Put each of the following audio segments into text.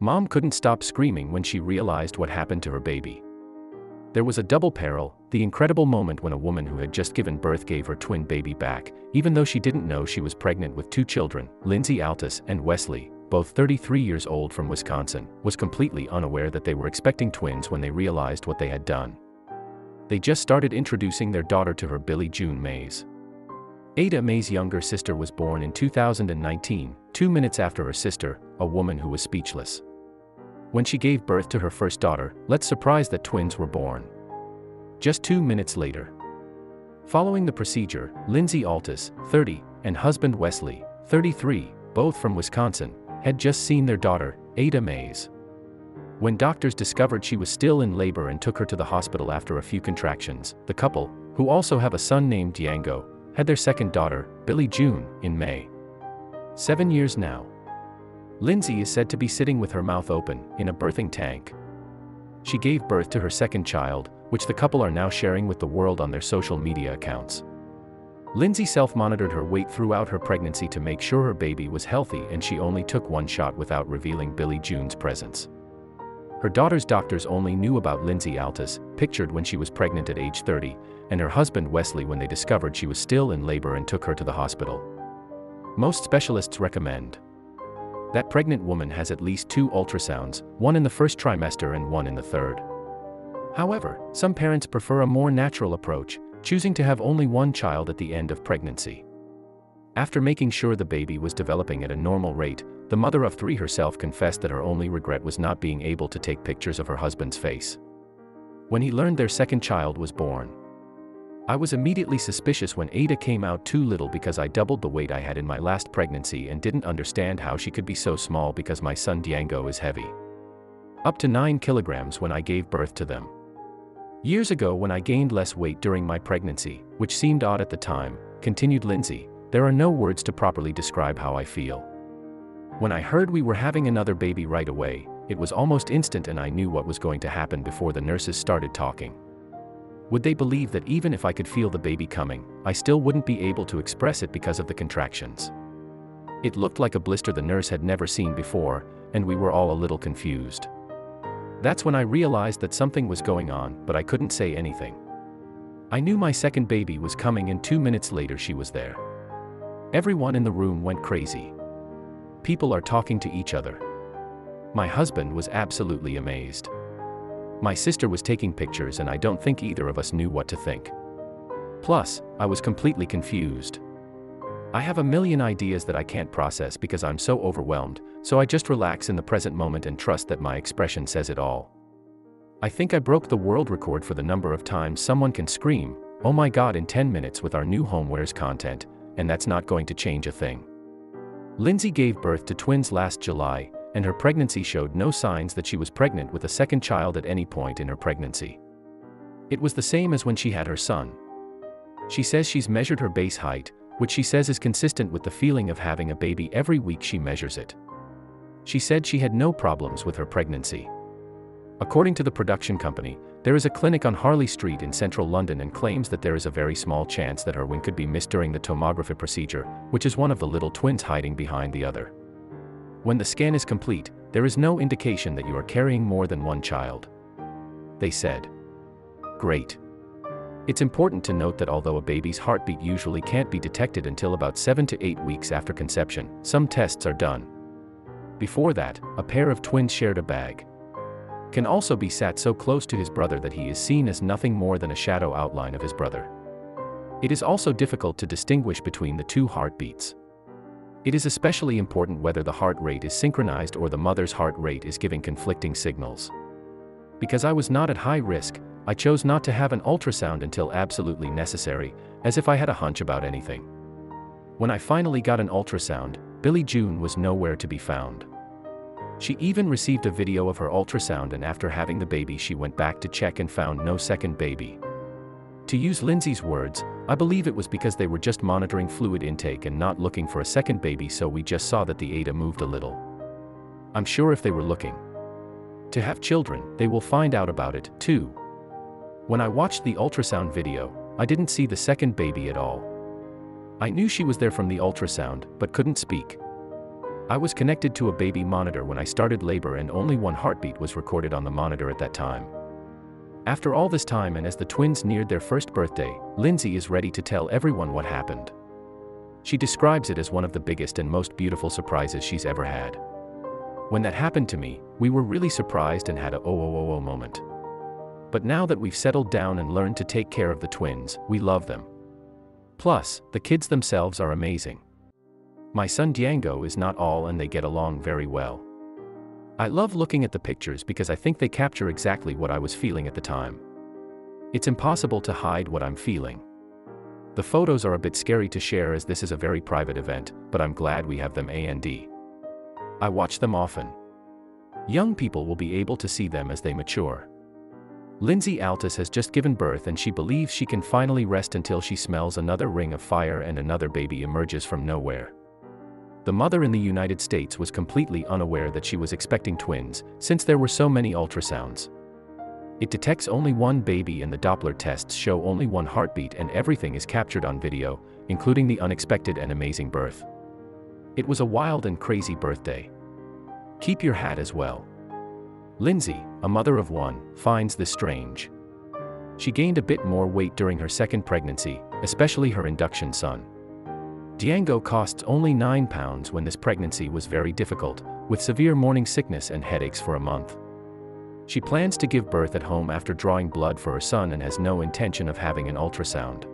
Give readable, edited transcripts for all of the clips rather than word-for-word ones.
Mom couldn't stop screaming when she realized what happened to her baby. There was a double peril, the incredible moment when a woman who had just given birth gave her twin baby back, even though she didn't know she was pregnant with two children, Lindsay Altus and Wesley, both 33 years old from Wisconsin, was completely unaware that they were expecting twins when they realized what they had done. They just started introducing their daughter to her, Billie June Mays. Ada May's younger sister was born in 2019, 2 minutes after her sister, a woman who was speechless. When she gave birth to her first daughter, let's surprise that twins were born. Just 2 minutes later. Following the procedure, Lindsay Altus, 30, and husband Wesley, 33, both from Wisconsin, had just seen their daughter, Ada Mays. When doctors discovered she was still in labor and took her to the hospital after a few contractions, the couple, who also have a son named Django, had their second daughter, Billie June, in May. 7 years now. Lindsay is said to be sitting with her mouth open, in a birthing tank. She gave birth to her second child, which the couple are now sharing with the world on their social media accounts. Lindsay self-monitored her weight throughout her pregnancy to make sure her baby was healthy, and she only took one shot without revealing Billie June's presence. Her daughter's doctors only knew about Lindsay Altus, pictured when she was pregnant at age 30, and her husband Wesley when they discovered she was still in labor and took her to the hospital. Most specialists recommend that pregnant woman has at least 2 ultrasounds, one in the first trimester and one in the third. However, some parents prefer a more natural approach, choosing to have only one child at the end of pregnancy. After making sure the baby was developing at a normal rate, the mother of 3 herself confessed that her only regret was not being able to take pictures of her husband's face when he learned their second child was born. I was immediately suspicious when Ada came out too little because I doubled the weight I had in my last pregnancy and didn't understand how she could be so small because my son Django is heavy. Up to 9 kilograms when I gave birth to them. Years ago when I gained less weight during my pregnancy, which seemed odd at the time, continued Lindsay, there are no words to properly describe how I feel. When I heard we were having another baby right away, it was almost instant and I knew what was going to happen before the nurses started talking. Would they believe that even if I could feel the baby coming, I still wouldn't be able to express it because of the contractions? It looked like a blister the nurse had never seen before, and we were all a little confused. That's when I realized that something was going on, but I couldn't say anything. I knew my second baby was coming and 2 minutes later she was there. Everyone in the room went crazy. People are talking to each other. My husband was absolutely amazed. My sister was taking pictures and I don't think either of us knew what to think. Plus, I was completely confused. I have a million ideas that I can't process because I'm so overwhelmed, so I just relax in the present moment and trust that my expression says it all. I think I broke the world record for the number of times someone can scream, "Oh my God," in 10 minutes with our new Homewares content, and that's not going to change a thing. Lindsay gave birth to twins last July, and her pregnancy showed no signs that she was pregnant with a second child at any point in her pregnancy. It was the same as when she had her son. She says she's measured her base height, which she says is consistent with the feeling of having a baby every week she measures it. She said she had no problems with her pregnancy. According to the production company, there is a clinic on Harley Street in central London and claims that there is a very small chance that her wing could be missed during the tomography procedure, which is one of the little twins hiding behind the other. When the scan is complete, there is no indication that you are carrying more than one child. They said. Great. It's important to note that although a baby's heartbeat usually can't be detected until about 7 to 8 weeks after conception, some tests are done. Before that, a pair of twins shared a bag. Can also be sat so close to his brother that he is seen as nothing more than a shadow outline of his brother. It is also difficult to distinguish between the 2 heartbeats. It is especially important whether the heart rate is synchronized or the mother's heart rate is giving conflicting signals. Because I was not at high risk, I chose not to have an ultrasound until absolutely necessary, as if I had a hunch about anything. When I finally got an ultrasound, Billie June was nowhere to be found. She even received a video of her ultrasound, and after having the baby she went back to check and found no second baby. To use Lindsay's words, I believe it was because they were just monitoring fluid intake and not looking for a second baby, so we just saw that the Ada moved a little. I'm sure if they were looking to have children, they will find out about it, too. When I watched the ultrasound video, I didn't see the second baby at all. I knew she was there from the ultrasound, but couldn't speak. I was connected to a baby monitor when I started labor and only one heartbeat was recorded on the monitor at that time. After all this time and as the twins neared their first birthday, Lindsay is ready to tell everyone what happened. She describes it as one of the biggest and most beautiful surprises she's ever had. When that happened to me, we were really surprised and had a oh moment. But now that we've settled down and learned to take care of the twins, we love them. Plus, the kids themselves are amazing. My son Diego is not all and they get along very well. I love looking at the pictures because I think they capture exactly what I was feeling at the time. It's impossible to hide what I'm feeling. The photos are a bit scary to share as this is a very private event, but I'm glad we have them and I watch them often. Young people will be able to see them as they mature. Lindsay Altus has just given birth and she believes she can finally rest until she smells another ring of fire and another baby emerges from nowhere. The mother in the United States was completely unaware that she was expecting twins, since there were so many ultrasounds. It detects only one baby and the Doppler tests show only one heartbeat and everything is captured on video, including the unexpected and amazing birth. It was a wild and crazy birthday. Keep your hat as well. Lindsay, a mother of one, finds this strange. She gained a bit more weight during her second pregnancy, especially her induction son. Diego costs only 9 pounds when this pregnancy was very difficult, with severe morning sickness and headaches for a month. She plans to give birth at home after drawing blood for her son and has no intention of having an ultrasound.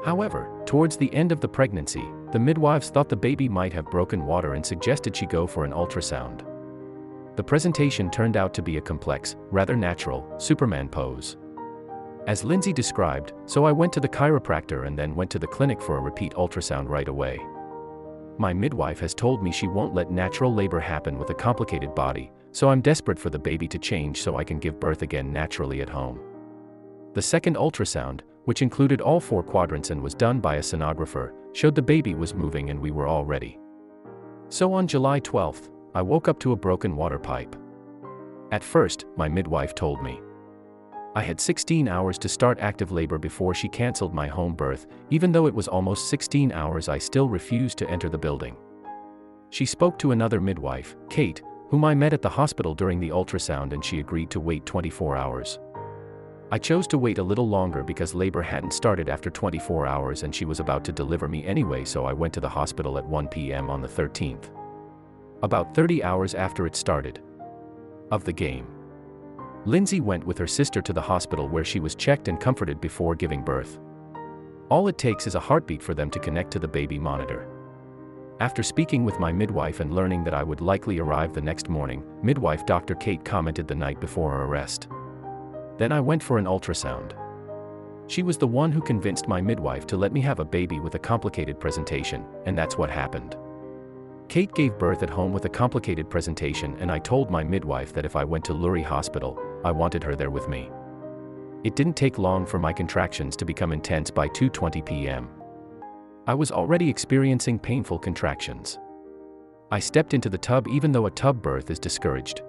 However, towards the end of the pregnancy, the midwives thought the baby might have broken water and suggested she go for an ultrasound. The presentation turned out to be a complex, rather natural, Superman pose. As Lindsay described, so I went to the chiropractor and then went to the clinic for a repeat ultrasound right away. My midwife has told me she won't let natural labor happen with a complicated body, so I'm desperate for the baby to change so I can give birth again naturally at home. The second ultrasound, which included all 4 quadrants and was done by a sonographer, showed the baby was moving and we were all ready. So on July 12th, I woke up to a broken water pipe. At first, my midwife told me I had 16 hours to start active labor before she canceled my home birth. Even though it was almost 16 hours, I still refused to enter the building. She spoke to another midwife, Kate, whom I met at the hospital during the ultrasound, and she agreed to wait 24 hours. I chose to wait a little longer because labor hadn't started after 24 hours and she was about to deliver me anyway, so I went to the hospital at 1 p.m. on the 13th. About 30 hours after it started. Of the game. Lindsay went with her sister to the hospital where she was checked and comforted before giving birth. All it takes is a heartbeat for them to connect to the baby monitor. After speaking with my midwife and learning that I would likely arrive the next morning, midwife Dr. Kate commented the night before her arrest. Then I went for an ultrasound. She was the one who convinced my midwife to let me have a baby with a complicated presentation, and that's what happened. Kate gave birth at home with a complicated presentation, and I told my midwife that if I went to Lurie Hospital, I wanted her there with me. It didn't take long for my contractions to become intense by 2:20 p.m. I was already experiencing painful contractions. I stepped into the tub even though a tub birth is discouraged.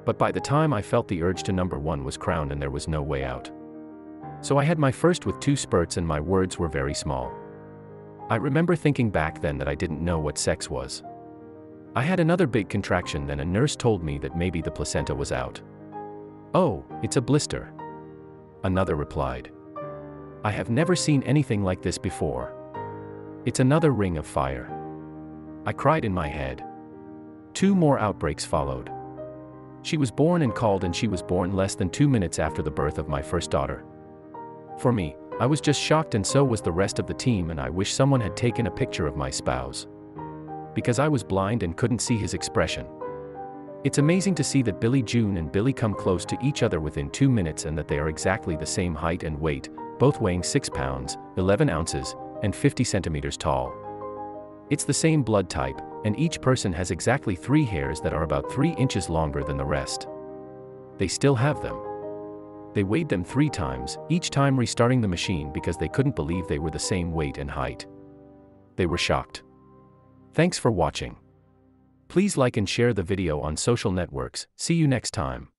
But by the time I felt the urge to number 1 was crowned and there was no way out. So I had my first with 2 spurts and my words were very small. I remember thinking back then that I didn't know what sex was. I had another big contraction, then a nurse told me that maybe the placenta was out. Oh, it's a blister. Another replied. I have never seen anything like this before. It's another ring of fire. I cried in my head. 2 more outbreaks followed. She was born and called, and she was born less than 2 minutes after the birth of my first daughter. For me, I was just shocked, and so was the rest of the team, and I wish someone had taken a picture of my spouse. Because I was blind and couldn't see his expression. It's amazing to see that Billie June and Billy come close to each other within 2 minutes and that they are exactly the same height and weight, both weighing 6 pounds, 11 ounces, and 50 centimeters tall. It's the same blood type, and each person has exactly 3 hairs that are about 3 inches longer than the rest. They still have them. They weighed them 3 times, each time restarting the machine because they couldn't believe they were the same weight and height. They were shocked. Thanks for watching. Please like and share the video on social networks. See you next time.